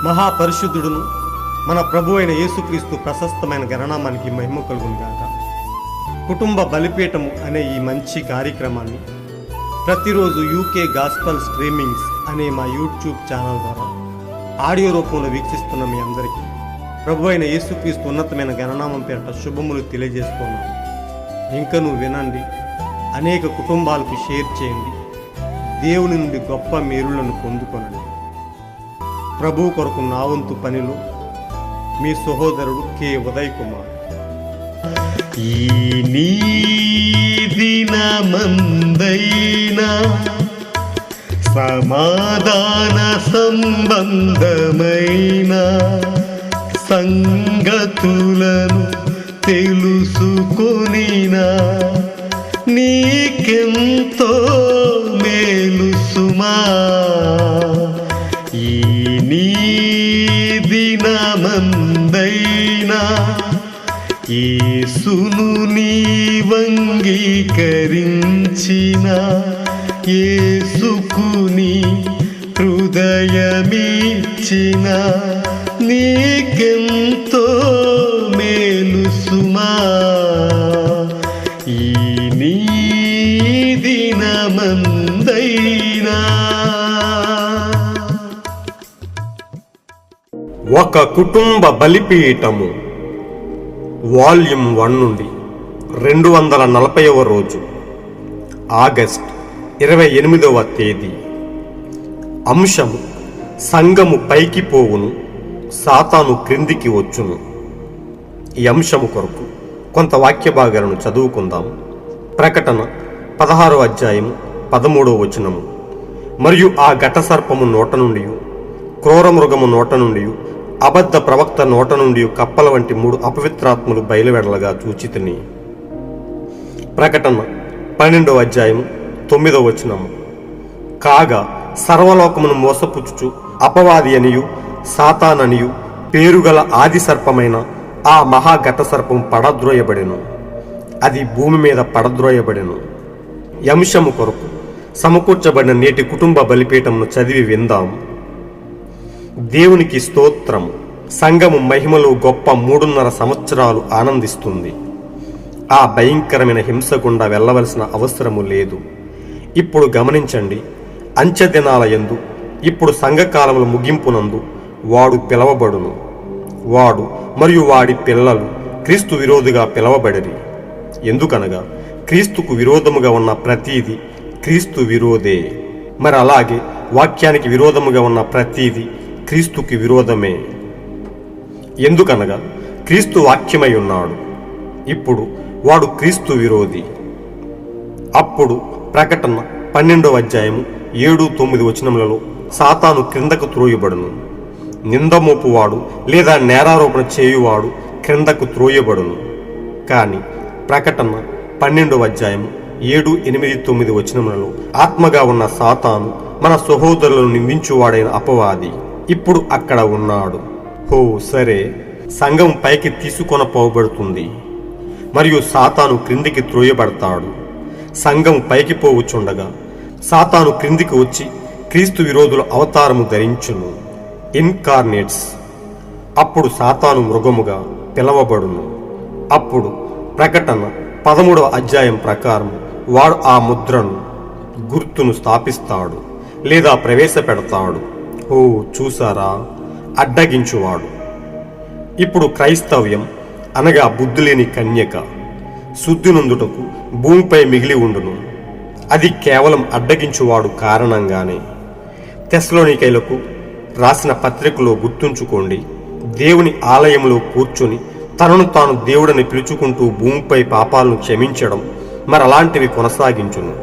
మహాపరిశుద్ధుడును మన ప్రభు అయిన యేసుక్రీస్తు ప్రశస్తమైన గణనామానికి మహిమ కలుగును గాక. కుటుంబ బలిపీఠము అనే ఈ మంచి కార్యక్రమాన్ని ప్రతిరోజు యూకే గాస్పల్ స్ట్రీమింగ్స్ అనే మా యూట్యూబ్ ఛానల్ ద్వారా ఆడియో రూపంలో వీక్షిస్తున్న మీ అందరికీ ప్రభు అయిన యేసుక్రీస్తు ఉన్నతమైన గణనామం పేరిట శుభములు తెలియజేస్తున్నాను. ఇంకనూ వినండి, అనేక కుటుంబాలకు షేర్ చేయండి, దేవుని నుండి గొప్ప మేలులను పొందుకొనండి. ప్రభు కొరకు నా వంతు పనిలో మీ సహోదరుడు కె ఉదయ్ కుమార్. ఈ దినమందైన సమాధాన సంబంధమైన సంగతులను తెలుసుకొనినా నీకెంతో మేలు సుమా. ఈ దినమందైనా యేసును నీవంగీకరించిన యేసుకు నీ హృదయమిచ్చిన నీకెంతో మేలు సుమా. ఈ దినమందైనా ఒక కుటుంబ బలిపీఠము వాల్యూమ్ 1 నుండి 240వ రోజు, ఆగస్ట్ 28వ తేదీ. అంశము: సంఘము పైకి పోవును, సాతాను క్రిందికి వచ్చును. ఈ అంశము కొరకు కొంత వాక్య భాగాలను చదువుకుందాం. ప్రకటన 16వ అధ్యాయము 13వ వచనము. మరియు ఆ ఘట సర్పము నోట నుండి, క్రూర మృగము నోట నుండి, అబద్ధ ప్రవక్త నోట నుండి కప్పల వంటి 3 అపవిత్రాత్మలు బయలువెడలగా చూచితిని. ప్రకటన 12వ అధ్యాయం 9వ వచనము. కాగా సర్వలోకమును మోసపుచ్చుచు అపవాది అనియు సాతాననియు పేరుగల ఆది సర్పమైన ఆ మహాఘట సర్పం పడద్రోయబడెను. అది భూమి మీద పడద్రోయబడెను. అంశము కొరకు సమకూర్చబడిన నేటి కుటుంబ బలిపీఠమును చదివి విందాం. దేవునికి స్తోత్రము. సంఘము మహిమలో గొప్ప 3.5 సంవత్సరాలు ఆనందిస్తుంది. ఆ భయంకరమైన హింస గుండా వెళ్ళవలసిన అవసరము లేదు. ఇప్పుడు గమనించండి, అంచె దినాల యందు, ఇప్పుడు సంఘకాలముల ముగింపునందు వాడు పిలవబడును. వాడు మరియు వాడి పిల్లలు క్రీస్తు విరోధిగా పిలవబడిరి. ఎందుకనగా క్రీస్తుకు విరోధముగా ఉన్న ప్రతీది క్రీస్తు విరోధే. మరి అలాగే వాక్యానికి విరోధముగా ఉన్న ప్రతీది క్రీస్తుకి విరోధమే. ఎందుకనగా క్రీస్తు వాక్యమై ఉన్నాడు. ఇప్పుడు వాడు క్రీస్తు విరోధి. అప్పుడు ప్రకటన 12వ అధ్యాయము 7-9 వచనములలో సాతాను క్రిందకు త్రోయబడును. నిందమోపువాడు లేదా నేరారోపణ చేయువాడు క్రిందకు త్రోయబడును. కానీ ప్రకటన 12వ అధ్యాయము 7, 8, 9 వచనములలో ఆత్మగా ఉన్న సాతాను మన సహోదరులను నిందించువాడైన అపవాది ఇప్పుడు అక్కడ ఉన్నాడు. హో సరే, సంఘం పైకి తీసుకొనపోబడుతుంది మరియు సాతాను క్రిందికి త్రోయబడతాడు. సంఘం పైకి పోవుచుండగా సాతాను క్రిందికి వచ్చి క్రీస్తు విరోధుల అవతారము ధరించును, ఇన్కార్నేట్స్. అప్పుడు సాతాను మృగముగా పిలవబడును. అప్పుడు ప్రకటన 13వ అధ్యాయం ప్రకారం వాడు ఆ ముద్రను, గుర్తును స్థాపిస్తాడు లేదా ప్రవేశపెడతాడు. ఓ చూసారా, అడ్డగించువాడు. ఇప్పుడు క్రైస్తవ్యం అనగా బుద్ధులేని కన్యక శుద్ధి నొందుటకు భూమిపై మిగిలి ఉండును. అది కేవలం అడ్డగించువాడు కారణంగానే. తెస్సలోనికైలకు రాసిన పత్రికలో గుర్తుంచుకోండి, దేవుని ఆలయంలో కూర్చొని తనను తాను దేవుడని పిలుచుకుంటూ భూమిపై పాపాలను క్షమించడం మరలాంటివి కొనసాగించును.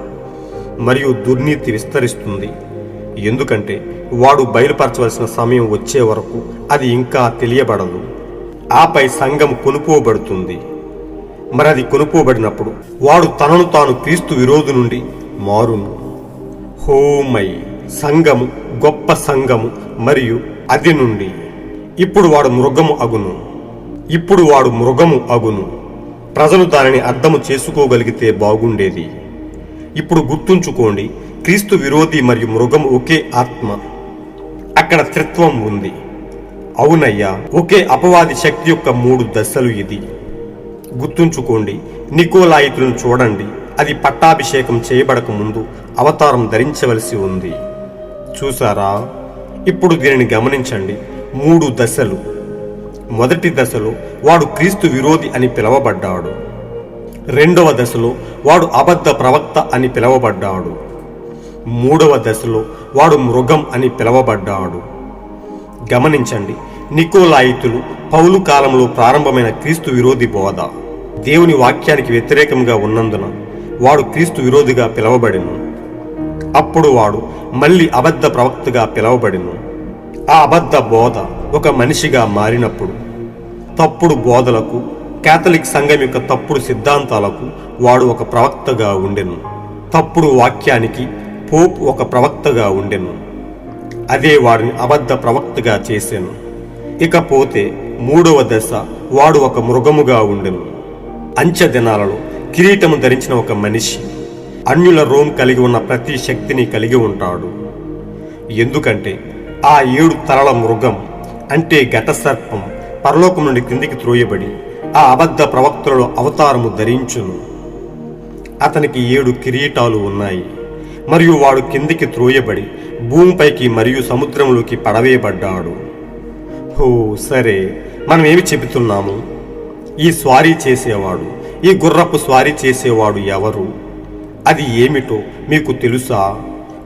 మరియు దుర్నీతి విస్తరిస్తుంది. ఎందుకంటే వాడు బయలుపరచవలసిన సమయం వచ్చే వరకు అది ఇంకా తెలియబడదు. ఆపై సంఘం కొనుక్కోబడుతుంది. మరి అది కొనుక్కోబడినప్పుడు వాడు తనను తాను క్రీస్తు విరోధి నుండి మారును. హోమై సంఘము గొప్ప సంఘము మరియు అది నుండి ఇప్పుడు వాడు మృగము అగును. ప్రజలు దానిని అర్థము చేసుకోగలిగితే బాగుండేది. ఇప్పుడు గుర్తుంచుకోండి, క్రీస్తు విరోధి మరియు మృగం ఒకే ఆత్మ. అక్కడ త్రిత్వం ఉంది. అవునయ్యా, ఒకే అపవాది శక్తి యొక్క 3 దశలు ఇది. గుర్తుంచుకోండి, నికోలాయితులను చూడండి. అది పట్టాభిషేకం చేయబడక ముందు అవతారం ధరించవలసి ఉంది. చూసారా? ఇప్పుడు దీనిని గమనించండి. 3 దశలు. మొదటి దశలో వాడు క్రీస్తు విరోధి అని పిలవబడ్డాడు. రెండవ దశలో వాడు అబద్ధ ప్రవక్త అని పిలవబడ్డాడు. మూడవ దశలో వాడు మృగం అని పిలవబడ్డాడు. గమనించండి, నికోలాయితులు పౌలు కాలంలో ప్రారంభమైన క్రీస్తు విరోధి బోధ దేవుని వాక్యానికి వ్యతిరేకంగా ఉన్నందున వాడు క్రీస్తు విరోధిగా పిలవబడిను. అప్పుడు వాడు మళ్ళీ అబద్ధ ప్రవక్తగా పిలవబడిను. ఆ అబద్ధ బోధ ఒక మనిషిగా మారినప్పుడు తప్పుడు బోధలకు, కేథలిక్ సంఘం యొక్క తప్పుడు సిద్ధాంతాలకు వాడు ఒక ప్రవక్తగా ఉండెను. తప్పుడు వాక్యానికి పోప్ ఒక ప్రవక్తగా ఉండెను. అదే వాడిని అబద్ధ ప్రవక్తగా చేసెను. ఇకపోతే మూడవ దశ వాడు ఒక మృగముగా ఉండెను. అంచె దినాలలో కిరీటము ధరించిన ఒక మనిషి అన్యుల రోమ్ కలిగి ఉన్న ప్రతి శక్తిని కలిగి ఉంటాడు. ఎందుకంటే ఆ 7 తలల మృగం అంటే ఘటసర్పం పరలోకం నుండి క్రిందికి త్రోయబడి ఆ అబద్ధ ప్రవక్తలలో అవతారము ధరించును. అతనికి 7 కిరీటాలు ఉన్నాయి. మరియు వాడు కిందికి త్రోయబడి భూమిపైకి మరియు సముద్రంలోకి పడవేయబడ్డాడు. హో, సరే, మనం ఏమి చెబుతున్నాము? ఈ స్వారీ చేసేవాడు, ఈ గుర్రపు స్వారీ చేసేవాడు ఎవరు? అది ఏమిటో మీకు తెలుసా?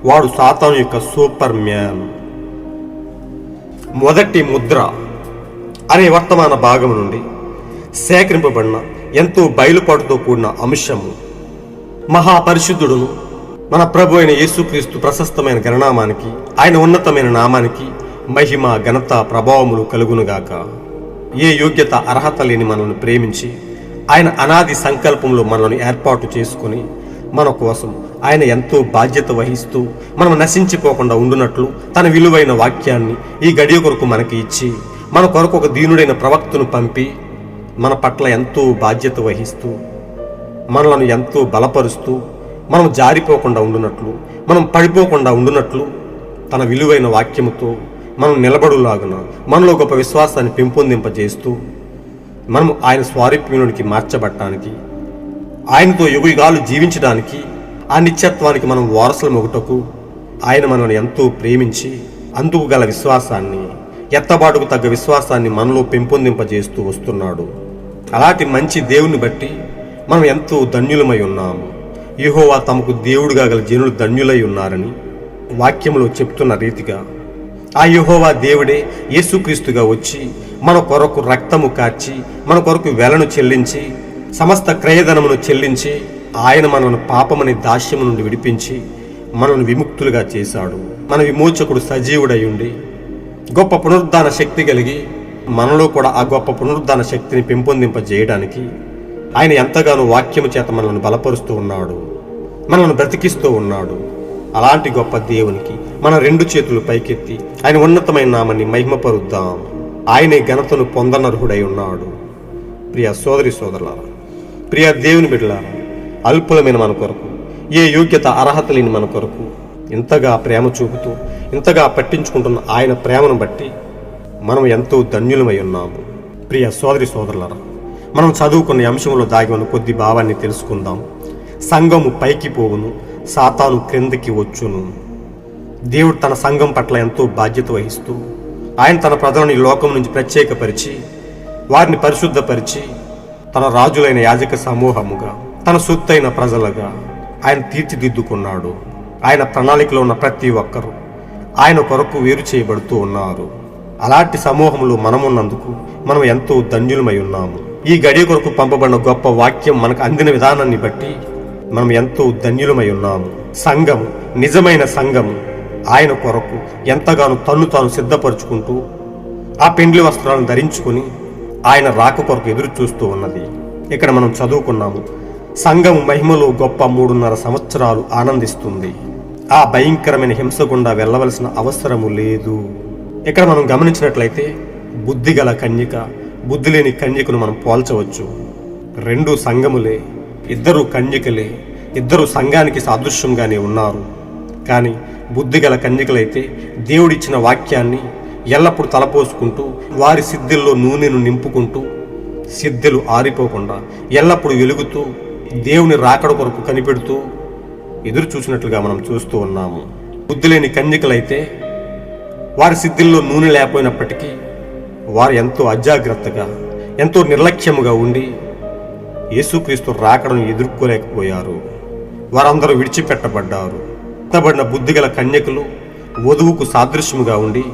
వాడు సాతాను యొక్క సూపర్ మ్యాన్. మొదటి ముద్ర అనే వర్తమాన భాగం నుండి సేకరింపబడిన ఎంతో బయలుపాటుతో కూడిన అంశము. మహాపరిశుద్ధుడును మన ప్రభు అయిన యేసుక్రీస్తు ప్రశస్తమైన గణనామానికి, ఆయన ఉన్నతమైన నామానికి మహిమ, ఘనత, ప్రభావములు కలుగునుగాక. ఏ యోగ్యత అర్హత లేని మనల్ని ప్రేమించి ఆయన అనాది సంకల్పంలో మనల్ని ఏర్పాటు చేసుకుని మన కోసం ఆయన ఎంతో బాధ్యత వహిస్తూ మనం నశించిపోకుండా ఉండునట్లు తన విలువైన వాక్యాన్ని ఈ గడియ కొరకు మనకి ఇచ్చి మన కొరకు ఒక దీనుడైన ప్రవక్తను పంపి మన పట్ల ఎంతో బాధ్యత వహిస్తూ మనలను ఎంతో బలపరుస్తూ మనం జారిపోకుండా ఉండునట్లు, మనం పడిపోకుండా ఉండునట్లు తన విలువైన వాక్యముతో మనం నిలబడులాగున మనలో గొప్ప విశ్వాసాన్ని పెంపొందింపజేస్తూ మనం ఆయన స్వారూప్యునికి మార్చబడటానికి, ఆయనతో యుగయుగాలు జీవించడానికి, ఆ నిత్యత్వానికి మనం వారసులం ఒకటకు ఆయన మనల్ని ఎంతో ప్రేమించి అందుకు గల విశ్వాసాన్ని, ఎత్తబాటుకు తగ్గ విశ్వాసాన్ని మనలో పెంపొందింపజేస్తూ వస్తున్నాడు. అలాంటి మంచి దేవుని బట్టి మనం ఎంతో ధన్యులమై ఉన్నాము. యెహోవా తమకు దేవుడుగా గల జనులు ధన్యులై ఉన్నారని వాక్యంలో చెప్తున్న రీతిగా ఆ యెహోవా దేవుడే యేసుక్రీస్తుగా వచ్చి మన కొరకు రక్తము కార్చి, మన కొరకు వెలను చెల్లించి, సమస్త క్రయధనమును చెల్లించి ఆయన మనల్ని పాపమని దాస్యము నుండి విడిపించి మనల్ని విముక్తులుగా చేశాడు. మన విమోచకుడు సజీవుడై ఉండి గొప్ప పునరుద్ధాన శక్తి కలిగి మనలో కూడా ఆ గొప్ప పునరుద్ధాన శక్తిని పెంపొందింపజేయడానికి ఆయన ఎంతగానో వాక్యము చేత మనల్ని బలపరుస్తూ ఉన్నాడు, మనల్ని బ్రతికిస్తూ ఉన్నాడు. అలాంటి గొప్ప దేవునికి మన 2 చేతులు పైకెత్తి ఆయన ఉన్నతమైన నామాన్ని మహిమపరుద్దాం. ఆయనే ఘనతను పొందనర్హుడై ఉన్నాడు. ప్రియ సోదరి సోదరులారా, ప్రియ దేవుని బిడ్డలారా, అల్పులమైన మన కొరకు, ఏ యోగ్యత అర్హత లేని మన కొరకు ఇంతగా ప్రేమ చూపుతూ ఇంతగా పట్టించుకుంటున్న ఆయన ప్రేమను బట్టి మనం ఎంతో ధన్యులమై ఉన్నాము. ప్రియ సోదరి సోదరులారా, మనం చదువుకున్న అంశంలో దాగి ఉన్న కొద్ది భావాన్ని తెలుసుకుందాం. సంఘము పైకి పోవును, సాతాను క్రిందికి వచ్చును. దేవుడు తన సంఘం పట్ల ఎంతో బాధ్యత వహిస్తూ ఆయన తన ప్రజలను ఈ లోకం నుంచి ప్రత్యేకపరిచి వారిని పరిశుద్ధపరిచి తన రాజులైన యాజక సమూహముగా, తన సొత్తైన ప్రజలుగా ఆయన తీర్చిదిద్దుకున్నాడు. ఆయన ప్రణాళికలో ఉన్న ప్రతి ఒక్కరూ ఆయన కొరకు వేరు చేయబడుతూ ఉన్నారు. అలాంటి సమూహంలో మనమున్నందుకు మనం ఎంతో ధన్యులమై ఉన్నాము. ఈ గడియ కొరకు పంపబడిన గొప్ప వాక్యం మనకు అందిన విధానాన్ని బట్టి మనం ఎంతో ధన్యులమై ఉన్నాము. సంఘం, నిజమైన సంఘం ఆయన కొరకు ఎంతగానో తన్ను తాను సిద్ధపరుచుకుంటూ ఆ పెండ్లి వస్త్రాలను ధరించుకుని ఆయన రాక కొరకు ఎదురు చూస్తూ ఉన్నది. ఇక్కడ మనం చదువుకున్నాము, సంఘం మహిమలో గొప్ప 3.5 సంవత్సరాలు ఆనందిస్తుంది. ఆ భయంకరమైన హింస గుండా వెళ్ళవలసిన అవసరము లేదు. ఇక్కడ మనం గమనించినట్లయితే బుద్ధిగల కన్యక, బుద్ధి లేని కన్యకను మనం పోల్చవచ్చు. 2 సంఘములే, 2 కన్యకలే, 2 సంఘానికి సాదృశ్యంగానే ఉన్నారు. కానీ బుద్ధిగల కన్యకలైతే దేవుడిచ్చిన వాక్యాన్ని, ఎల్లప్పుడూ తలపోసుకుంటూ వారి సిద్ధుల్లో నూనెను నింపుకుంటూ సిద్ధులు ఆరిపోకుండా ఎల్లప్పుడూ వెలుగుతూ దేవుని రాకడ కొరకు కనిపెడుతూ ఎదురు చూసినట్లుగా మనం చూస్తూ ఉన్నాము. బుద్ధి లేని కన్యకలైతే వారి సిద్ధుల్లో నూనె లేకపోయినప్పటికీ వారు ఎంతో అజాగ్రత్తగా ఎంతో నిర్లక్ష్యముగా ఉండి యేసుక్రీస్తు రాకడను ఎదుర్కోలేకపోయారు. వారందరూ విడిచిపెట్టబడ్డారు. ఎత్తబడిన బుద్ధిగల కన్యకలు వధువుకు సాదృశ్యముగా ఉండి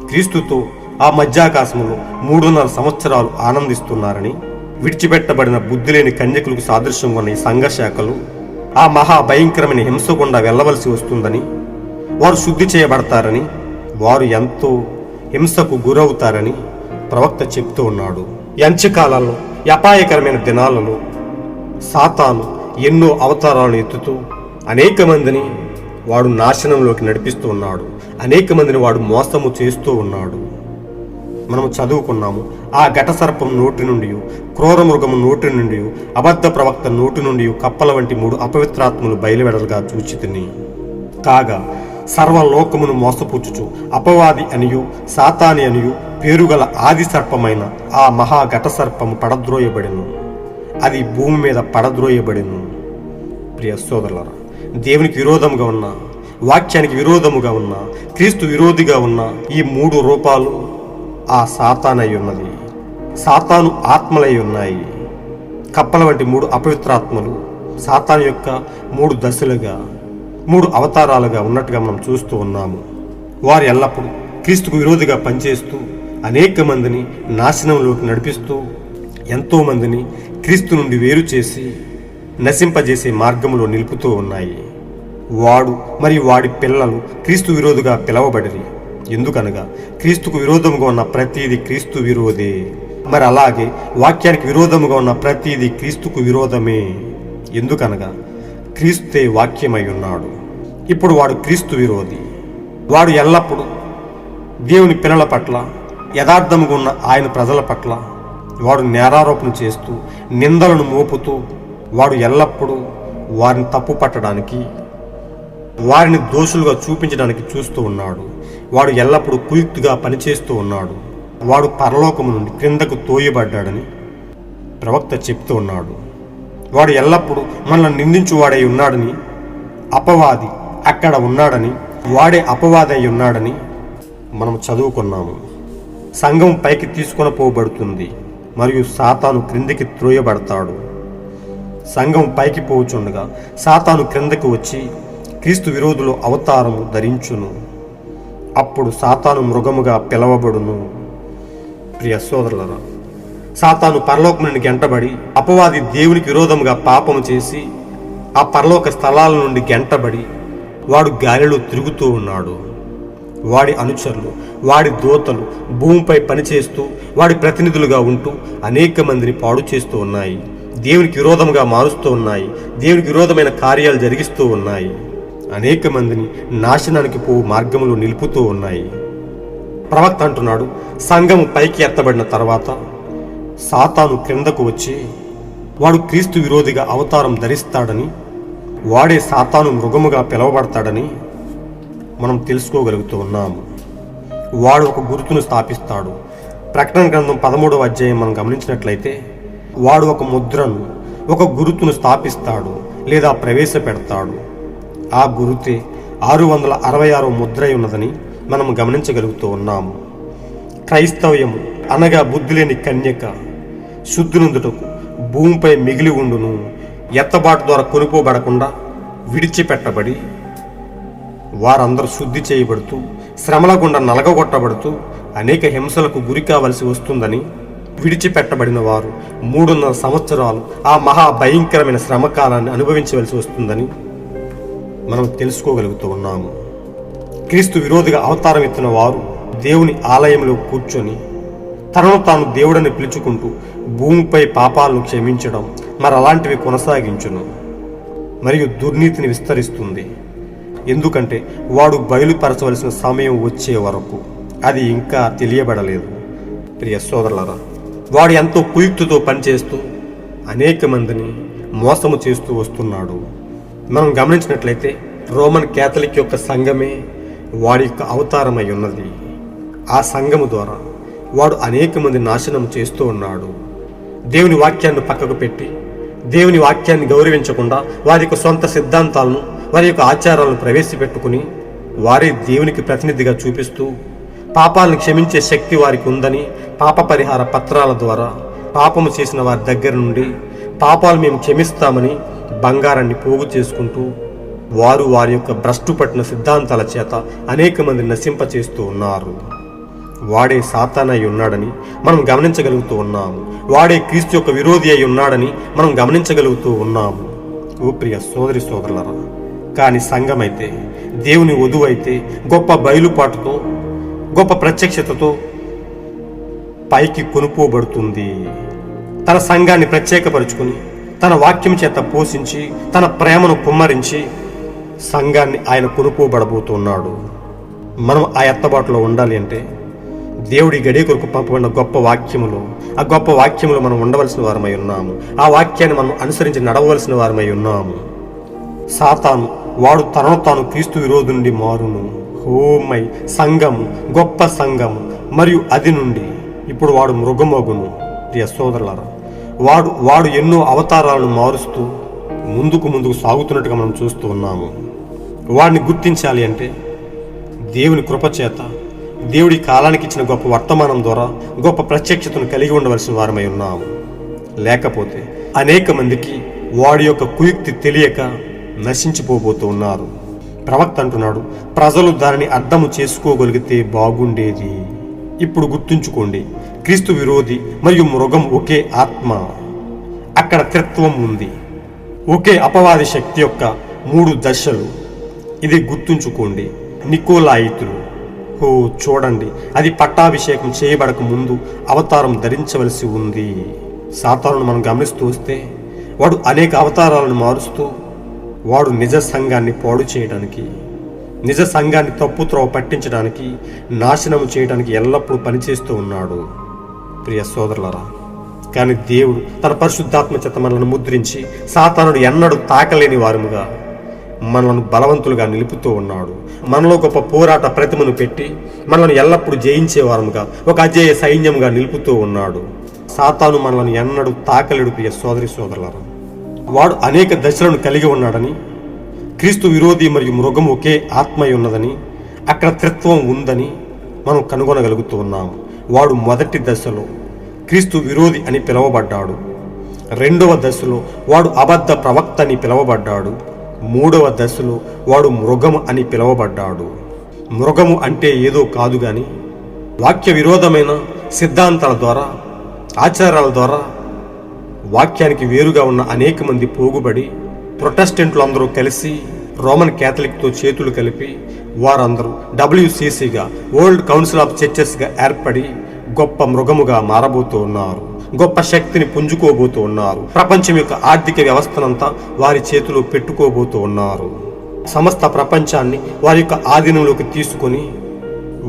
క్రీస్తుతో ఆ మధ్యాకాశములో 3.5 సంవత్సరాలు ఆనందిస్తున్నారని, విడిచిపెట్టబడిన బుద్ధి లేని కన్యకులకు సాదృశ్యంగా ఉన్న ఈ సంఘశాఖలు ఆ మహా భయంకరమైన హింస గుండా వెళ్ళవలసి వస్తుందని, వారు శుద్ధి చేయబడతారని, వారు ఎంతో హింసకు గురవుతారని ప్రవక్త చెప్తూ ఉన్నాడు. ఈ అంత్యకాలంలో ఈ అపాయకరమైన దినాలలో సాతాను ఎన్నో అవతారాలను ఎత్తుతూ అనేక మందిని వాడు నాశనంలోకి నడిపిస్తూ ఉన్నాడు. అనేక మందిని వాడు మోసము చేస్తూ ఉన్నాడు. మనము చదువుకున్నాము, ఆ ఘటసర్పం నోటి నుండి, క్రూర మృగము నోటి నుండి, అబద్ధ ప్రవక్త నోటి నుండి కప్పల వంటి 3 అపవిత్రాత్మలు బయలువెడలుగా చూచితిని. కాగా సర్వలోకమును మోసపుచ్చుచు అపవాది అనియు సాతాని అనియు పేరుగల ఆది సర్పమైన ఆ మహా ఘటసర్పము పడద్రోయబడెను. అది భూమి మీద పడద్రోయబడెను. ప్రియ సోదరులారా, దేవునికి విరోధముగా ఉన్న, వాక్యానికి విరోధముగా ఉన్న, క్రీస్తు విరోధిగా ఉన్న ఈ 3 రూపాలు ఆ సాతానై ఉన్నది. సాతాను ఆత్మలై ఉన్నాయి. కప్పల వంటి 3 అపవిత్రాత్మలు సాతాను యొక్క 3 దశలుగా 3 అవతారాలుగా ఉన్నట్టుగా మనం చూస్తూ ఉన్నాము. వారు ఎల్లప్పుడూ క్రీస్తుకు విరోధిగా పనిచేస్తూ అనేక మందిని నాశనంలోకి నడిపిస్తూ ఎంతో మందిని క్రీస్తు నుండి వేరు చేసి నశింపజేసే మార్గంలో నిలుపుతూ ఉన్నాయి. వాడు మరియు వాడి పిల్లలు క్రీస్తు విరోధిగా పిలవబడిరి. ఎందుకనగా క్రీస్తుకు విరోధముగా ఉన్న ప్రతిదీ క్రీస్తు విరోధే. మరి అలాగే వాక్యానికి విరోధముగా ఉన్న ప్రతిదీ క్రీస్తుకు విరోధమే. ఎందుకనగా క్రీస్తే వాక్యమై ఉన్నాడు. ఇప్పుడు వాడు క్రీస్తు విరోధి. వాడు ఎల్లప్పుడూ దేవుని పిల్లల పట్ల, యథార్థముగా ఉన్న ఆయన ప్రజల పట్ల వాడు నేరారోపణ చేస్తూ నిందలను మోపుతూ వాడు ఎల్లప్పుడూ వారిని తప్పు పట్టడానికి, వారిని దోషులుగా చూపించడానికి చూస్తూ ఉన్నాడు. వాడు ఎల్లప్పుడూ కుయుక్తిగా పనిచేస్తూ ఉన్నాడు. వాడు పరలోకము నుండి క్రిందకు తోయబడ్డాడని ప్రవక్త చెప్తూ ఉన్నాడు. వాడు ఎల్లప్పుడూ మనల్ని నిందించువాడై ఉన్నాడని, అపవాది అక్కడ ఉన్నాడని, వాడే అపవాది అయి ఉన్నాడని మనం చదువుకున్నాము. సంఘం పైకి తీసుకొని పోబడుతుంది మరియు సాతాను క్రిందికి త్రోయబడతాడు. సంఘం పైకి పోచుండగా సాతాను క్రిందకు వచ్చి క్రీస్తు విరోధులు అవతారము ధరించును. అప్పుడు సాతాను మృగముగా పిలవబడును. ప్రియ సోదరులరా, సాతాను పరలోకం నుండి గెంటబడి అపవాది దేవునికి విరోధముగా పాపము చేసి ఆ పరలోక స్థలాల నుండి గెంటబడి వాడు గాలిలో తిరుగుతూ ఉన్నాడు. వాడి అనుచరులు, వాడి దూతలు భూమిపై పనిచేస్తూ వాడి ప్రతినిధులుగా ఉంటూ అనేక మందిని పాడు చేస్తూ ఉన్నాయి. దేవునికి విరోధముగా మారుస్తూ ఉన్నాయి. దేవునికి విరోధమైన కార్యాలు జరిగిస్తూ ఉన్నాయి. అనేక మందిని నాశనానికి పోవు మార్గంలో నిలుపుతూ ఉన్నాయి. ప్రవక్త అంటున్నాడు, సంఘము పైకి ఎత్తబడిన తర్వాత సాతాను క్రిందకు వచ్చి వాడు క్రీస్తు విరోధిగా అవతారం ధరిస్తాడని, వాడే సాతాను మృగముగా పిలువబడతాడని మనం తెలుసుకోగలుగుతూ ఉన్నాము. వాడు ఒక గుర్తును స్థాపిస్తాడు. ప్రకటన గ్రంథం 13వ అధ్యాయం మనం గమనించినట్లయితే వాడు ఒక ముద్రను, ఒక గుర్తును స్థాపిస్తాడు లేదా ప్రవేశపెడతాడు. ఆ గురుతే 666వ ముద్ర ఉన్నదని మనం గమనించగలుగుతూ ఉన్నాము. క్రైస్తవ్యము అనగా బుద్ధి లేని కన్యక శుద్ధినందుటకు భూమిపై మిగిలి ఉండును. ఎత్తబాటు ద్వారా కొనుక్కోబడకుండా విడిచిపెట్టబడి వారందరూ శుద్ధి చేయబడుతూ శ్రమల గుండా నలగగొట్టబడుతూ అనేక హింసలకు గురి కావలసి వస్తుందని, విడిచిపెట్టబడిన వారు 3.5 సంవత్సరాలు ఆ మహా భయంకరమైన శ్రమకాలాన్ని అనుభవించవలసి వస్తుందని మనం తెలుసుకోగలుగుతూ ఉన్నాము. క్రీస్తు విరోధిగా అవతారం ఎత్తిన వారు దేవుని ఆలయంలో కూర్చొని తనను తాను దేవుడని పిలుచుకుంటూ భూమిపై పాపాలను క్షమించడం మరి అలాంటివి కొనసాగించును. మరియు దుర్నీతిని విస్తరిస్తుంది. ఎందుకంటే వాడు బయలుపరచవలసిన సమయం వచ్చే వరకు అది ఇంకా తెలియబడలేదు. ప్రియ సోదరులారా, వాడు ఎంతో కుయుక్తితో పనిచేస్తూ అనేక మందిని మోసము చేస్తూ వస్తున్నాడు. మనం గమనించినట్లయితే రోమన్ క్యాథలిక్ యొక్క సంఘమే వాడి యొక్క అవతారమై ఉన్నది. ఆ సంఘము ద్వారా వాడు అనేక మంది నాశనం చేస్తూ ఉన్నాడు. దేవుని వాక్యాన్ని పక్కకు పెట్టి దేవుని వాక్యాన్ని గౌరవించకుండా వారి యొక్క సొంత సిద్ధాంతాలను, వారి యొక్క ఆచారాలను ప్రవేశపెట్టుకుని వారే దేవునికి ప్రతినిధిగా చూపిస్తూ పాపాలను క్షమించే శక్తి వారికి ఉందని పాప పరిహార పత్రాల ద్వారా పాపము చేసిన వారి దగ్గర నుండి పాపాలు మేము క్షమిస్తామని బంగారాన్ని పోగు చేసుకుంటూ వారు వారి యొక్క భ్రష్టు పట్టిన సిద్ధాంతాల చేత అనేక మంది నశింపచేస్తూ ఉన్నారు. వాడే సాతాను అయి ఉన్నాడని మనం గమనించగలుగుతూ ఉన్నాము. వాడే క్రీస్తు యొక్క విరోధి అయి ఉన్నాడని మనం గమనించగలుగుతూ ఉన్నాము. ఓ ప్రియ సోదరి సోదరులరా, కానీ సంఘమైతే, దేవుని వధువు అయితే గొప్ప బయలుపాటుతో, గొప్ప ప్రత్యక్షతతో పైకి కొనుక్కోబడుతుంది. తన సంఘాన్ని ప్రత్యేకపరుచుకుని తన వాక్యం చేత పోషించి తన ప్రేమను కుమ్మరించి సంఘాన్ని ఆయన కొనుక్కోబడబోతున్నాడు. మనం ఆ ఎత్తబాటులో ఉండాలి అంటే దేవుడి గడియ కొరకు పంపబడిన గొప్ప వాక్యములో, ఆ గొప్ప వాక్యములో మనం ఉండవలసిన వారమై ఉన్నాము. ఆ వాక్యాన్ని మనం అనుసరించి నడవలసిన వారమై ఉన్నాము. సాతాను వాడు తనను తాను క్రీస్తు విరోధి నుండి మారును. హోమై సంఘము, గొప్ప సంఘము, మరియు అది నుండి ఇప్పుడు వాడు మృగమగును. ప్రియ సోదరులారా, వాడు ఎన్నో అవతారాలను మారుస్తూ ముందుకు సాగుతున్నట్టుగా మనం చూస్తూ ఉన్నాము. వాడిని గుర్తించాలి అంటే దేవుని కృపచేత, దేవుడి కాలానికి ఇచ్చిన గొప్ప వర్తమానం ద్వారా గొప్ప ప్రత్యక్షతను కలిగి ఉండవలసిన వారమై ఉన్నాము. లేకపోతే అనేక మందికి వాడి యొక్క కుయుక్తి తెలియక నశించిపోబోతూ ఉన్నారు. ప్రవక్త అంటున్నాడు, ప్రజలు దానిని అర్థము చేసుకోగలిగితే బాగుండేది. ఇప్పుడు గుర్తుంచుకోండి, క్రీస్తు విరోధి మరియు మృగం ఒకే ఆత్మ. అక్కడ త్రిత్వం ఉంది. ఒకే అపవాది శక్తి యొక్క 3 దశలు. ఇది గుర్తుంచుకోండి. నికోలాయితులు, చూడండి, అది పట్టాభిషేకం చేయబడక ముందు అవతారం ధరించవలసి ఉంది. సాతానును మనం గమనిస్తూ వస్తే వాడు అనేక అవతారాలను మారుస్తూ వాడు నిజ సంఘాన్ని పాడు చేయడానికి, నిజ సంఘాన్ని తప్పుత్రోవ పట్టించడానికి, నాశనం చేయడానికి ఎల్లప్పుడూ పనిచేస్తూ ఉన్నాడు. ప్రియ సోదరులారా, కానీ దేవుడు తన పరిశుద్ధాత్మ చేత మనల్ని ముద్రించి సాతానుడు ఎన్నడూ తాకలేని వారముగా మనల్ని బలవంతులుగా నిలుపుతూ ఉన్నాడు. మనలో గొప్ప పోరాట ప్రతిమను పెట్టి మనల్ని ఎల్లప్పుడూ జయించే వారముగా, ఒక అజేయ సైన్యంగా నిలుపుతూ ఉన్నాడు. సాతాను మనల్ని ఎన్నడూ తాకలేడు. ప్రియ సోదరి సోదరులారా, వాడు అనేక దశలను కలిగి ఉన్నాడని, క్రీస్తు విరోధి మరియు మృగం ఒకే ఆత్మై ఉన్నదని, అక్కడ త్రిత్వం ఉందని మనం కనుగొనగలుగుతూ ఉన్నాము. వాడు మొదటి దశలో క్రీస్తు విరోధి అని పిలువబడ్డాడు. 2వ దశలో వాడు అబద్ధ ప్రవక్త అని పిలువబడ్డాడు. 3వ దశలో వాడు మృగము అని పిలువబడ్డాడు. మృగము అంటే ఏదో కాదు గాని వాక్య విరోధమైన సిద్ధాంతాల ద్వారా, ఆచారాల ద్వారా వాక్యానికి వేరుగా ఉన్న అనేక మంది పోగుబడి ప్రొటెస్టెంట్లు అందరూ కలిసి రోమన్ క్యాథలిక్తో చేతులు కలిపి వారందరూ WCCగా, వరల్డ్ కౌన్సిల్ ఆఫ్ చర్చెస్గా ఏర్పడి గొప్ప మృగముగా మారబోతూ ఉన్నారు. గొప్ప శక్తిని పుంజుకోబోతూ ఉన్నారు. ప్రపంచం యొక్క ఆర్థిక వ్యవస్థనంతా వారి చేతిలో పెట్టుకోబోతూ ఉన్నారు. సమస్త ప్రపంచాన్ని వారి యొక్క ఆధీనంలోకి తీసుకొని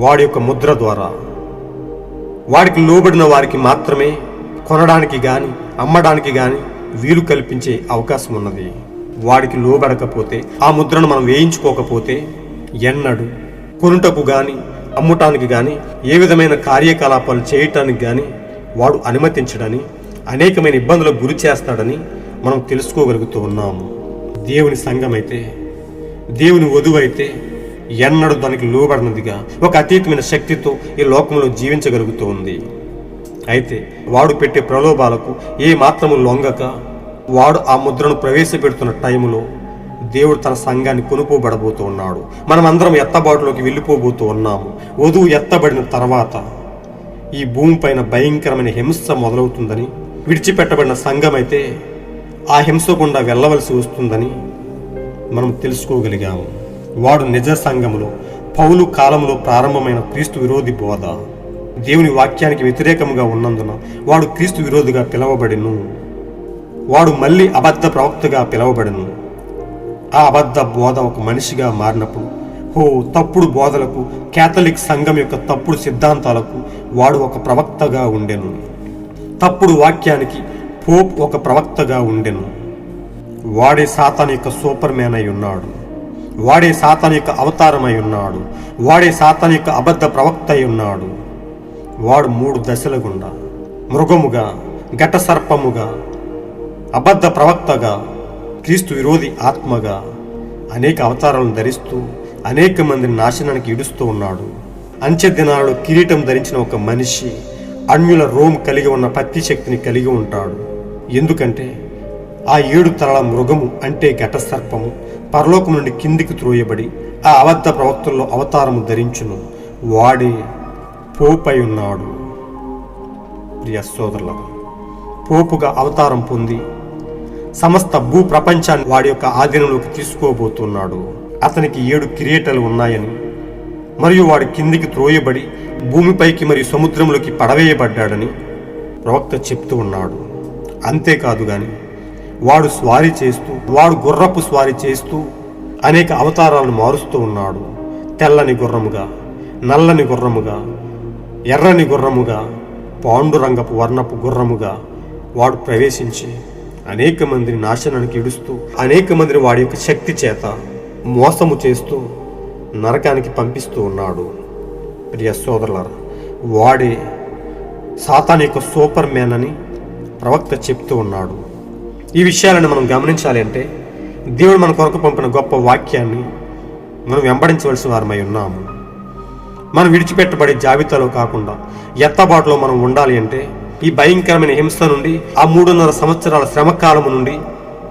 వాడి యొక్క ముద్ర ద్వారా వాడికి లోబడిన వారికి మాత్రమే కొనడానికి గాని అమ్మడానికి గాని వీలు కల్పించే అవకాశం ఉన్నది. వాడికి లోబడకపోతే, ఆ ముద్రను మనం వేయించుకోకపోతే ఎన్నడూ కొనుటకు గాని అమ్ముటానికి గాని ఏ విధమైన కార్యకలాపాలు చేయటానికి గాని వాడు అనుమతించడని, అనేకమైన ఇబ్బందులకు గురి చేస్తాడని మనం తెలుసుకోగలుగుతూ ఉన్నాము. దేవుని సంఘమైతే, దేవుని వధువైతే ఎన్నడూ దానికి లోబడినదిగా ఒక అతీతమైన శక్తితో ఈ లోకంలో జీవించగలుగుతూ ఉంది. అయితే వాడు పెట్టే ప్రలోభాలకు ఏ మాత్రము లొంగక వాడు ఆ ముద్రను ప్రవేశపెడుతున్న టైములో దేవుడు తన సంఘాన్ని కొనుక్కోబడబోతూ ఉన్నాడు. మనమందరం ఎత్తబాటులోకి వెళ్ళిపోబోతూ ఉన్నాము. వధువు ఎత్తబడిన తర్వాత ఈ భూమిపైన భయంకరమైన హింస మొదలవుతుందని, విడిచిపెట్టబడిన సంఘమైతే ఆ హింస గుండా వెళ్ళవలసి వస్తుందని మనం తెలుసుకోగలిగాము. వాడు నిజ సంఘములో పౌలు కాలంలో ప్రారంభమైన క్రీస్తు విరోధి బోధ దేవుని వాక్యానికి వ్యతిరేకముగా ఉన్నందున వాడు క్రీస్తు విరోధిగా పిలవబడిను. వాడు మళ్ళీ అబద్ధ ప్రవక్తగా పిలవబడిను. ఆ అబద్ధ బోధ ఒక మనిషిగా మారినప్పుడు, తప్పుడు బోధలకు, కేథలిక్ సంఘం యొక్క తప్పుడు సిద్ధాంతాలకు వాడు ఒక ప్రవక్తగా ఉండెను. తప్పుడు వాక్యానికి పోప్ ఒక ప్రవక్తగా ఉండెను. వాడే సాతాను యొక్క సూపర్ మ్యాన్ అయి ఉన్నాడు. వాడే సాతాను యొక్క అవతారమై ఉన్నాడు. వాడే సాతాను యొక్క అబద్ధ ప్రవక్త అయి ఉన్నాడు. వాడు 3 దశల గుండా మృగముగా, ఘట సర్పముగా, అబద్ధ ప్రవక్తగా, క్రీస్తు విరోధి ఆత్మగా అనేక అవతారాలను ధరిస్తూ అనేక మందిని నాశనానికి ఇడుస్తూ ఉన్నాడు. అంచె దినాలలో కిరీటం ధరించిన ఒక మనిషి అన్యుల రోమ్ కలిగి ఉన్న పత్తి శక్తిని కలిగి ఉంటాడు. ఎందుకంటే ఆ 7 తలల మృగము అంటే ఘట సర్పము పరలోకం నుండి కిందికి త్రోయబడి ఆ అబద్ధ ప్రవక్తల్లో అవతారము ధరించును. వాడే పోపై ఉన్నాడు. ప్రియ సోదరులకు, పోపుగా అవతారం పొంది సమస్త భూ ప్రపంచాన్ని వాడి యొక్క ఆధీనంలోకి తీసుకోబోతున్నాడు. అతనికి 7 కిరీటాలు ఉన్నాయని మరియు వాడు కిందికి త్రోయబడి భూమిపైకి మరియు సముద్రంలోకి పడవేయబడ్డాడని ప్రవక్త చెప్తూ ఉన్నాడు. అంతేకాదు గాని వాడు స్వారీ చేస్తూ, వాడు గుర్రపు స్వారీ చేస్తూ అనేక అవతారాలను మారుస్తూ ఉన్నాడు. తెల్లని గుర్రముగా, నల్లని గుర్రముగా, ఎర్రని గుర్రముగా, పాండురంగపు వర్ణపు గుర్రముగా వాడు ప్రవేశించి అనేక మందిని నాశనానికి ఇడుస్తూ అనేక మందిని వాడి యొక్క శక్తి చేత మోసము చేస్తూ నరకానికి పంపిస్తూ ఉన్నాడు. ప్రియ సోదరులారా, వాడే సాతాను యొక్క సూపర్ మ్యాన్ అని ప్రవక్త చెప్తూ ఉన్నాడు. ఈ విషయాలను మనం గమనించాలి అంటే దేవుడు మన కొరకు పంపిన గొప్ప వాక్యాన్ని మనం వెంబడించవలసిన వారమై ఉన్నాము. మనం విడిచిపెట్టబడే జాబితాలో కాకుండా ఎత్తబాటులో మనం ఉండాలి అంటే ఈ భయంకరమైన హింస నుండి, ఆ 3.5 సంవత్సరాల శ్రమకాలము నుండి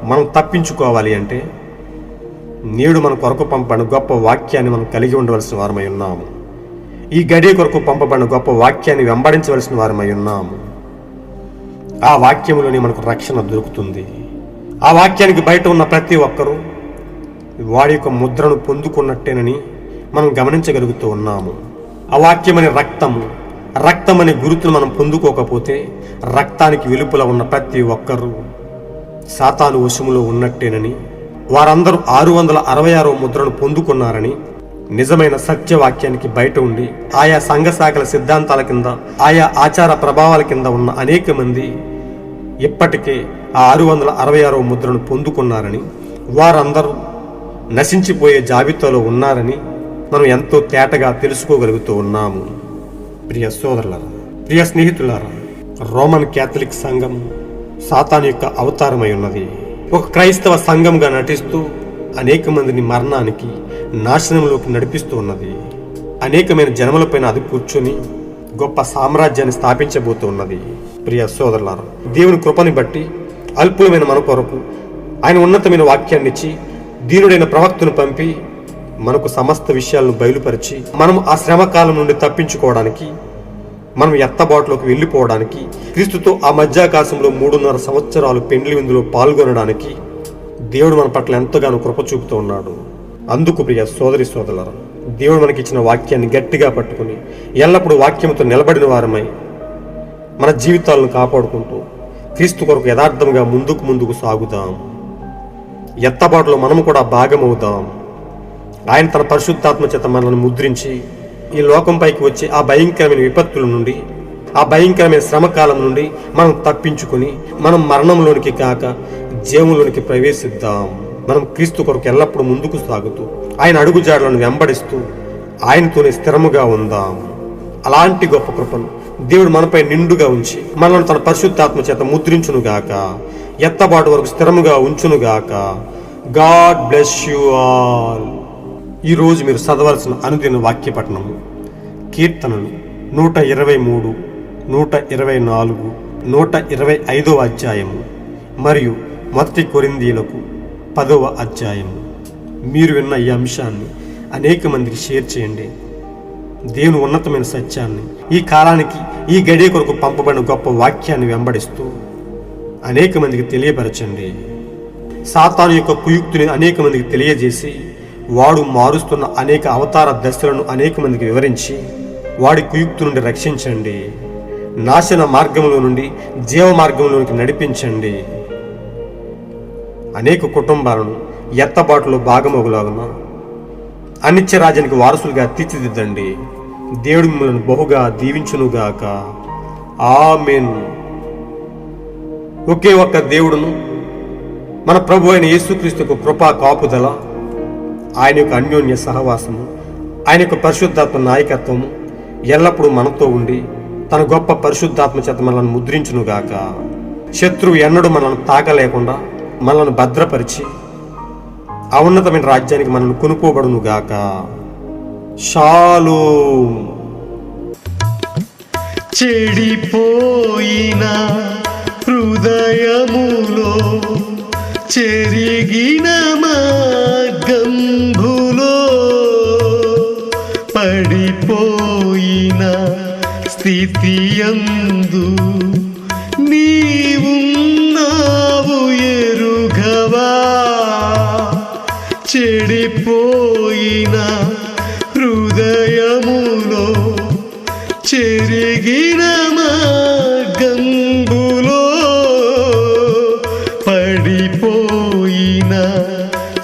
మనం తప్పించుకోవాలి అంటే నేడు మన కొరకు పంపబడిన గొప్ప వాక్యాన్ని మనం కలిగి ఉండవలసిన వారమై ఉన్నాము. ఈ గడియ కొరకు పంపబడిన గొప్ప వాక్యాన్ని వెంబడించవలసిన వారమై ఉన్నాము. ఆ వాక్యములోనే మనకు రక్షణ దొరుకుతుంది. ఆ వాక్యానికి బయట ఉన్న ప్రతి ఒక్కరూ వాడి యొక్క ముద్రను పొందుకున్నట్టేనని మనం గమనించగలుగుతూ ఉన్నాము. ఆ వాక్యమనే రక్తమనే గుర్తును మనం పొందుకోకపోతే రక్తానికి వెలుపల ఉన్న ప్రతి ఒక్కరూ సాతాను వశములో ఉన్నట్టేనని, వారందరూ 666వ ముద్రను పొందుకున్నారని నిజమైన సత్యవాక్యానికి బయట ఉండి ఆయా సంఘ శాఖల సిద్ధాంతాల కింద, ఆయా ఆచార ప్రభావాల కింద ఉన్న అనేక మంది ఇప్పటికే ఆ 666వ ముద్రను పొందుకున్నారని, వారందరూ నశించిపోయే జాబితాలో ఉన్నారని మనం ఎంతో తేటగా తెలుసుకోగలుగుతూ ఉన్నాము. ప్రియ సోదరులారా, ప్రియ స్నేహితులారా, రోమన్ క్యాథలిక్ సంఘం సాతాను యొక్క అవతారమై ఉన్నది. ఒక క్రైస్తవ సంఘంగా నటిస్తూ అనేక మందిని మరణానికి, నాశనంలోకి నడిపిస్తూ ఉన్నది. అనేకమైన జనములపైన అది కూర్చొని గొప్ప సామ్రాజ్యాన్ని స్థాపించబోతూ ఉన్నది. ప్రియ సోదరులారా, దేవుని కృపని బట్టి అల్పులమైన మన కొరకు ఆయన ఉన్నతమైన వాక్యాన్ని ఇచ్చి దీనుడైన ప్రవక్తను పంపి మనకు సమస్త విషయాలను బయలుపరిచి మనం ఆ శ్రమకాలం నుండి తప్పించుకోవడానికి, మనం ఎత్తబాటులోకి వెళ్ళిపోవడానికి, క్రీస్తుతో ఆ మధ్యాకాశంలో 3.5 సంవత్సరాలు పెండ్లి విందులో పాల్గొనడానికి దేవుడు మన పట్ల ఎంతగానో కృప చూపుతూ ఉన్నాడు. అందుకు ప్రియ సోదరి సోదరులారా, దేవుడు మనకిచ్చిన వాక్యాన్ని గట్టిగా పట్టుకుని ఎల్లప్పుడూ వాక్యంతో నిలబడిన వారమై మన జీవితాలను కాపాడుకుంటూ క్రీస్తు కొరకు యథార్థంగా ముందుకు సాగుదాం. ఎత్తబాటులో మనము కూడా భాగమవుదాం. ఆయన తన పరిశుద్ధాత్మ చేత మనల్ని ముద్రించి ఈ లోకంపైకి వచ్చే ఆ భయంకరమైన విపత్తుల నుండి, ఆ భయంకరమైన శ్రమకాలం నుండి మనం తప్పించుకుని మనం మరణంలోనికి కాక జీవంలోనికి ప్రవేశిద్దాం. మనం క్రీస్తు కొరకు ఎల్లప్పుడూ ముందుకు సాగుతూ ఆయన అడుగుజాడలను వెంబడిస్తూ ఆయనతోనే స్థిరముగా ఉందాం. అలాంటి గొప్ప కృపను దేవుడు మనపై నిండుగా ఉంచి మనల్ని తన పరిశుద్ధాత్మ చేత ముద్రించునుగాక, ఎత్తబాటు వరకు స్థిరముగా ఉంచునుగాక. God bless you all. ఈరోజు మీరు చదవాల్సిన అనుదిన వాక్య పఠనము కీర్తనలు 123, 124, 125వ అధ్యాయము మరియు 1 కొరింథీయులకు 10వ అధ్యాయము. మీరు విన్న ఈ అంశాన్ని అనేక మందికి షేర్ చేయండి. దేవుని ఉన్నతమైన సత్యాన్ని, ఈ కాలానికి ఈ గడియ కొరకు పంపబడిన గొప్ప వాక్యాన్ని వెంబడిస్తూ అనేక మందికి తెలియపరచండి. సాతాను యొక్క కుయుక్తిని అనేక మందికి తెలియజేసి వాడు మారుస్తున్న అనేక అవతార దశలను అనేక మందికి వివరించి వాడి కుయుక్తి నుండి రక్షించండి. నాశన మార్గంలో నుండి జీవ మార్గంలోనికి నడిపించండి. అనేక కుటుంబాలను ఎత్తబాటులో భాగమగులాగున అనిత్య రాజ్యానికి వారసులుగా తీర్చిదిద్దండి. దేవుడు మిమ్మల్ని బహుగా దీవించునుగాక. ఆమేన్. ఒకే ఒక్క దేవుడును మన ప్రభు అయిన యేసుక్రీస్తుకు కృపా కాపుదల ఆయన యొక్క అన్యోన్య సహవాసము, ఆయన యొక్క పరిశుద్ధాత్మ నాయకత్వము ఎల్లప్పుడూ మనతో ఉండి తన గొప్ప పరిశుద్ధాత్మ చేత మనల్ని ముద్రించునుగాక. శత్రువు ఎన్నడూ మనల్ని తాకలేకుండా మనల్ని భద్రపరిచి ఉన్నతమైన రాజ్యానికి మనల్ని కొనుక్కోబడునుగాక. షాలోమ్. చెడిపోయిన హృదయములో చెరిగిన మార్గంబులో పడిపోయిన స్థితియందు నీవున్నావు ఎరుగవా. చెడిపోయిన హృదయములో చెరిగిన మార్గంబులో పడిపోయిన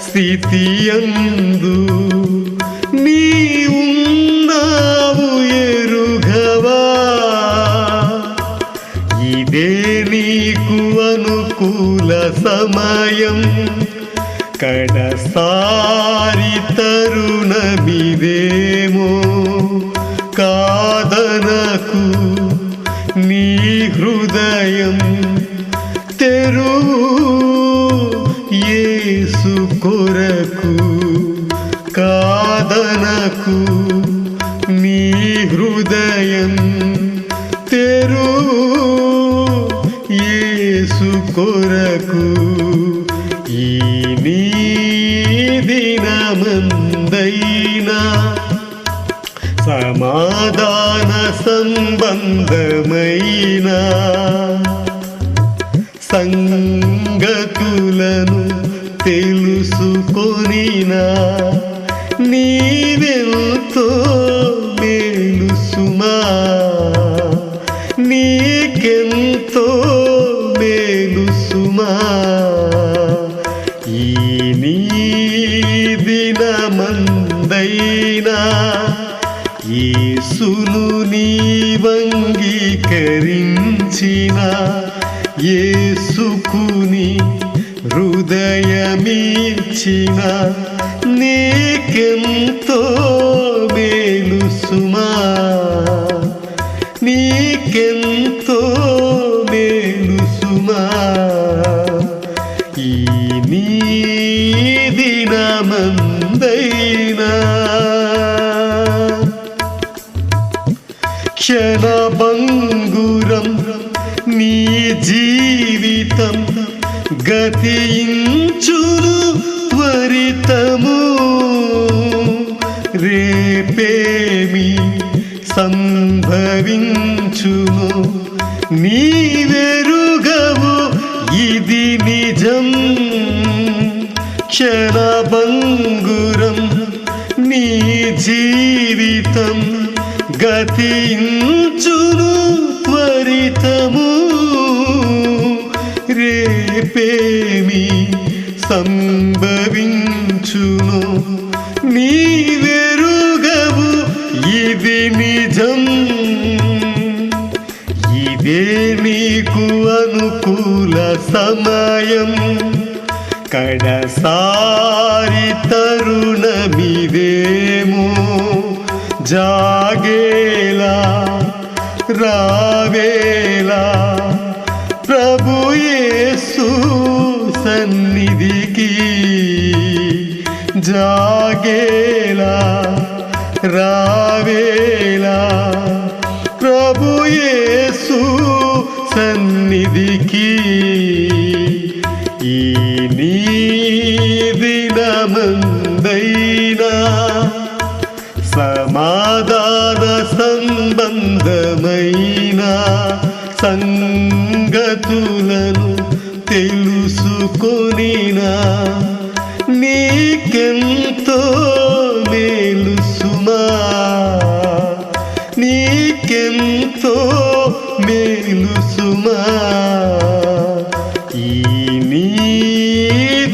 స్థితియందు నీవున్నావు ఎరుగవా. ఇదే నీకు అనుకూల సమయం, కడసారి తరుణమిదేమో. కాదనకు నీ హృదయం తెరువు యేసు కొరకు. కాదనకు నీ హృదయం తెరువు యేసు కొరకు. ఈ నీ దినమందైనా సమాధాన సంబంధమైన సంగతులను తెలుసుకొనినా నీవెంతో మేలు సుమా. నీకెంతో మేలు సుమా. ఈ నీ దినమందైనా యేసును నీవంగీకరించిన, యేసుకుని హృదయమిచ్చిన నీకెంతో మేలు సుమా. నీకెంతో మేలు సుమా. ఈ నీ దినమందైనా క్షణభంగురం నీ జీవితం గతించును త్వరితము. రేపేమి సంభవించును నీవెరుగవు, ఇది నిజం. క్షణభంగురం నీ జీవితం గతించును త్వరితము. రేపేమి సంభవించును నీవెరుగవు, ఇది నిజం. ఇదే నీకు అనుకూల సమయం, కడసారి తరుణమిదేమో. జాగేలా రావేలా ప్రభు యేసు సన్నిధికి. జాగేలా రావేలా ప్రభు యేసు సన్నిధికి. ఈ నీ దినమందైనా సమాధాన సంబంధమైన సంగతులను తెలుసుకొనినా నీకెంతో మేలు సుమా. నీకెంతో మేలు సుమా. ఈ నీ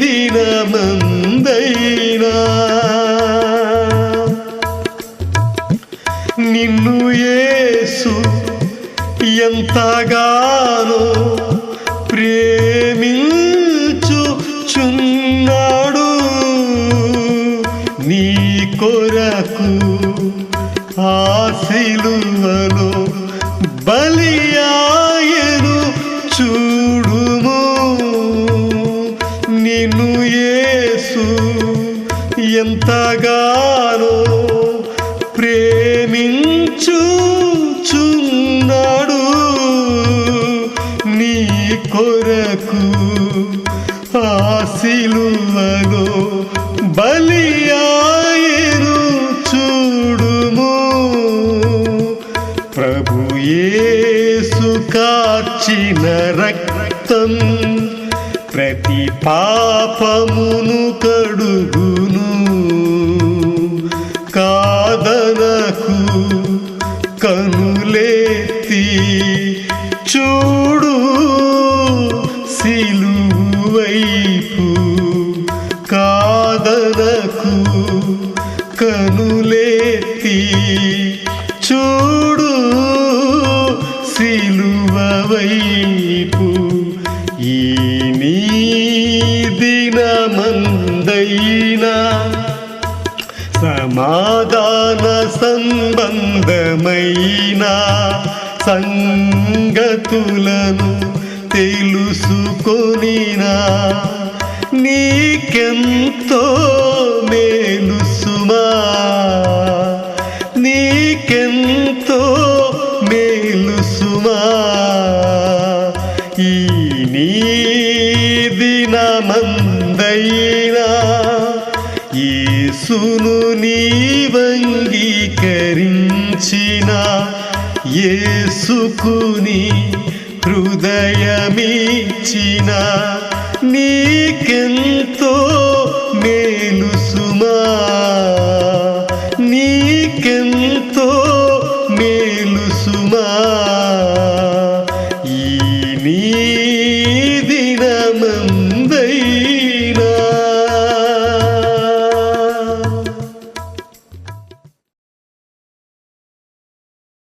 దినమందైనా నిన్ను యేసు ఎంతగానో ప్రేమించుచున్నాడు. కొరకు ఆ సిలువలో బలియాయను చూడుము. నిన్ను యేసు ఎంతగానో ప్రేమించుచున్నాడు. నీ కొరకు ఆ సిలువలో బలియాయను చూడుము. ప్రభు యేసు కార్చిన రక్తం ప్రతి పాపమును కడుగును. కాదనకు కనులెత్తి చూడు సిలువైపు. కాదనకు కనులెత్తి చూడు సిలువ వైపు. ఈ నీ దినమందైనా సమాధాన సంబంధమైన సంగతులను తెలుసుకొనినా నీకెంతో మేలు సుమా. నీకెంతో మేలు సుమా. ఈ నీ దినమందైనా యేసును నీవంగీకరించిన యేసుకుని హృదయమిచ్చిన నీకెంతో మేలు సుమా. నీకెంతో మేలు సుమా. ఈ నీ